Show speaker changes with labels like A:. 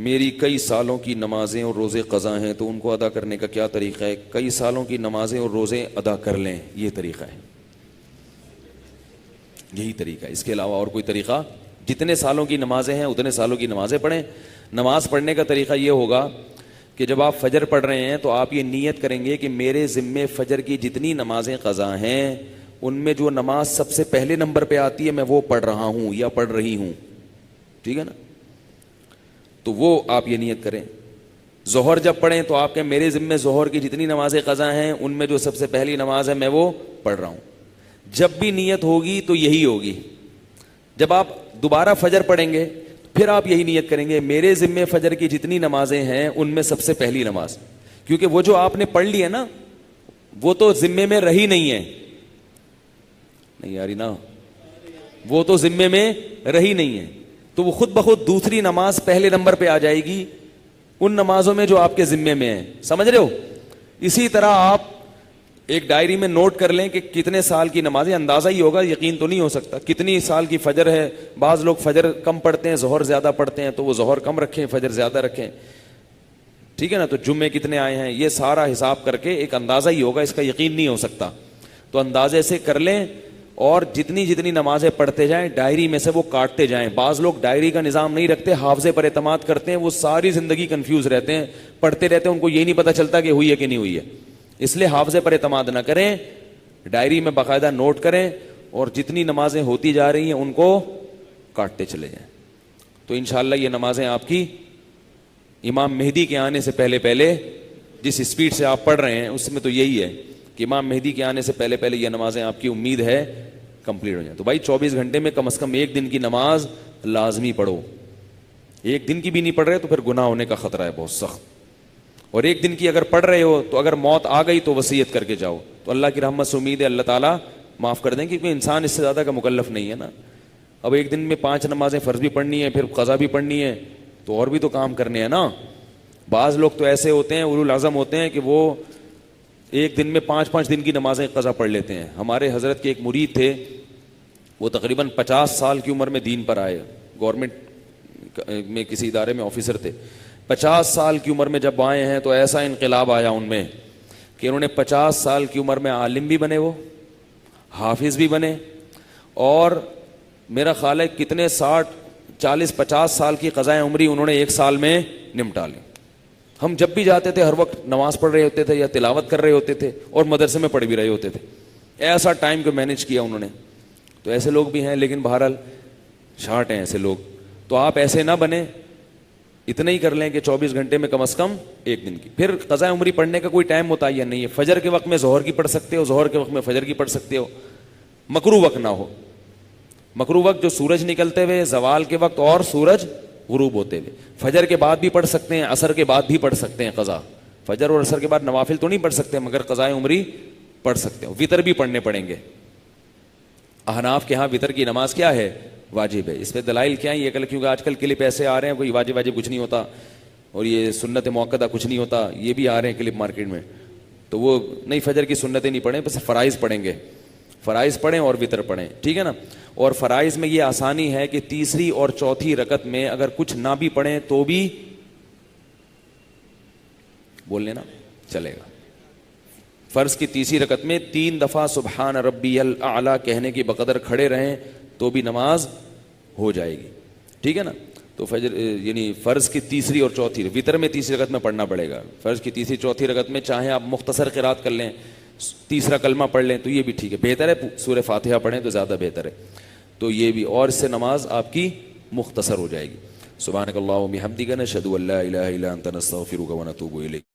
A: میری کئی سالوں کی نمازیں اور روزے قضا ہیں تو ان کو ادا کرنے کا کیا طریقہ ہے؟ کئی سالوں کی نمازیں اور روزے ادا کر لیں، یہ طریقہ ہے، یہی طریقہ ہے، اس کے علاوہ اور کوئی طریقہ؟ جتنے سالوں کی نمازیں ہیں اتنے سالوں کی نمازیں پڑھیں۔ نماز پڑھنے کا طریقہ یہ ہوگا کہ جب آپ فجر پڑھ رہے ہیں تو آپ یہ نیت کریں گے کہ میرے ذمے فجر کی جتنی نمازیں قضا ہیں ان میں جو نماز سب سے پہلے نمبر پہ آتی ہے میں وہ پڑھ رہا ہوں یا پڑھ رہی ہوں، ٹھیک ہے نا؟ تو وہ آپ یہ نیت کریں۔ ظہر جب پڑھیں تو آپ کہیں میرے ذمے ظہر کی جتنی نمازیں قضا ہیں ان میں جو سب سے پہلی نماز ہے میں وہ پڑھ رہا ہوں۔ جب بھی نیت ہوگی تو یہی ہوگی۔ جب آپ دوبارہ فجر پڑھیں گے پھر آپ یہی نیت کریں گے میرے ذمے فجر کی جتنی نمازیں ہیں ان میں سب سے پہلی نماز، کیونکہ وہ جو آپ نے پڑھ لی ہے نا وہ تو ذمے میں رہی نہیں ہے، نہیں یاری نا، وہ تو ذمے میں رہی نہیں ہے، تو وہ خود بخود دوسری نماز پہلے نمبر پہ آ جائے گی ان نمازوں میں جو آپ کے ذمے میں ہیں، سمجھ رہے ہو؟ اسی طرح آپ ایک ڈائری میں نوٹ کر لیں کہ کتنے سال کی نمازیں، اندازہ ہی ہوگا، یقین تو نہیں ہو سکتا، کتنی سال کی فجر ہے۔ بعض لوگ فجر کم پڑھتے ہیں ظہر زیادہ پڑھتے ہیں تو وہ ظہر کم رکھیں فجر زیادہ رکھیں، ٹھیک ہے نا؟ تو جمعے کتنے آئے ہیں یہ سارا حساب کر کے ایک اندازہ ہی ہوگا، اس کا یقین نہیں ہو سکتا، تو اندازے سے کر لیں اور جتنی جتنی نمازیں پڑھتے جائیں ڈائری میں سے وہ کاٹتے جائیں۔ بعض لوگ ڈائری کا نظام نہیں رکھتے، حافظے پر اعتماد کرتے ہیں، وہ ساری زندگی کنفیوز رہتے ہیں، پڑھتے رہتے ہیں، ان کو یہ نہیں پتہ چلتا کہ ہوئی ہے کہ نہیں ہوئی ہے۔ اس لیے حافظے پر اعتماد نہ کریں، ڈائری میں باقاعدہ نوٹ کریں اور جتنی نمازیں ہوتی جا رہی ہیں ان کو کاٹتے چلے جائیں، تو انشاءاللہ یہ نمازیں آپ کی امام مہدی کے آنے سے پہلے پہلے، جس اسپیڈ سے آپ پڑھ رہے ہیں اس میں تو یہی ہے کہ امام مہدی کے آنے سے پہلے پہلے یہ نمازیں آپ کی امید ہے کمپلیٹ ہو جائیں۔ تو بھائی 24 گھنٹے میں کم از کم ایک دن کی نماز لازمی پڑھو، ایک دن کی بھی نہیں پڑھ رہے تو پھر گناہ ہونے کا خطرہ ہے بہت سخت، اور ایک دن کی اگر پڑھ رہے ہو تو اگر موت آ گئی تو وصیت کر کے جاؤ، تو اللہ کی رحمت سے امید ہے اللہ تعالیٰ معاف کر دیں، کیونکہ انسان اس سے زیادہ کا مکلف نہیں ہے نا۔ اب ایک دن میں 5 نمازیں فرض بھی پڑھنی ہے پھر قضا بھی پڑھنی ہے تو اور بھی تو کام کرنے ہیں نا۔ بعض لوگ تو ایسے ہوتے ہیں اولو العزم ہوتے ہیں کہ وہ ایک دن میں 5 دن کی نمازیں قضا پڑھ لیتے ہیں۔ ہمارے حضرت کے ایک مرید تھے، وہ تقریباً 50 سال کی عمر میں دین پر آئے، گورنمنٹ میں کسی ادارے میں آفیسر تھے۔ 50 سال کی عمر میں جب آئے ہیں تو ایسا انقلاب آیا ان میں کہ انہوں نے 50 سال کی عمر میں عالم بھی بنے، وہ حافظ بھی بنے، اور میرا خیال ہے کتنے 40-50 سال کی قضائے عمری انہوں نے ایک سال میں نمٹا لی۔ ہم جب بھی جاتے تھے ہر وقت نماز پڑھ رہے ہوتے تھے یا تلاوت کر رہے ہوتے تھے اور مدرسے میں پڑھ بھی رہے ہوتے تھے، ایسا ٹائم کو مینیج کیا انہوں نے۔ تو ایسے لوگ بھی ہیں، لیکن بہرحال شارٹ ہیں ایسے لوگ، تو آپ ایسے نہ بنیں، اتنا ہی کر لیں کہ 24 گھنٹے میں کم از کم ایک دن کی۔ پھر قضاء عمری پڑھنے کا کوئی ٹائم متعین نہیں ہے، فجر کے وقت میں ظہر کی پڑھ سکتے ہو، ظہر کے وقت میں فجر کی پڑھ سکتے ہو، مکروہ وقت نہ ہو۔ مکروہ وقت جو سورج نکلتے ہوئے، زوال کے وقت اور سورج غروب ہوتے ہوئے، فجر کے بعد بھی پڑھ سکتے ہیں، عصر کے بعد بھی پڑھ سکتے ہیں قضا، فجر اور عصر کے بعد نوافل تو نہیں پڑھ سکتے مگر قضاء عمری پڑھ سکتے ہو۔ وطر بھی پڑھنے پڑیں گے، احناف کے ہاں وطر کی نماز کیا ہے؟ واجب ہے۔ اس پہ دلائل کیا ہیں یہ کل، کیونکہ آج کل کلپ ایسے آ رہے ہیں کوئی واجب کچھ نہیں ہوتا اور یہ سنت موقدہ کچھ نہیں ہوتا، یہ بھی آ رہے ہیں کلپ مارکیٹ میں، تو وہ نہیں، فجر کی سنتیں نہیں پڑھیں، بس فرائض پڑھیں گے، فرائض پڑھیں اور وطر پڑھیں، ٹھیک ہے نا؟ اور فرائض میں یہ آسانی ہے کہ تیسری اور چوتھی رکعت میں اگر کچھ نہ بھی پڑھیں تو بھی بول لینا چلے گا۔ فرض کی تیسری رکعت میں 3 دفعہ سبحان ربی الاعلی کہنے کی بقدر کھڑے رہیں تو بھی نماز ہو جائے گی، ٹھیک ہے نا؟ تو فجر یعنی فرض کی تیسری اور چوتھی، وطر میں تیسری رکعت میں پڑھنا پڑے گا، فرض کی تیسری چوتھی رکعت میں چاہیں آپ مختصر قرات کر لیں، تیسرا کلمہ پڑھ لیں تو یہ بھی ٹھیک ہے، بہتر ہے سورہ فاتحہ پڑھیں تو زیادہ بہتر ہے، تو یہ بھی، اور اس سے نماز آپ کی مختصر ہو جائے گی۔ سبحانک اللہم و بحمدک، نشہد ان لا الہ الا انت، نستغفرک و نتوب الیک۔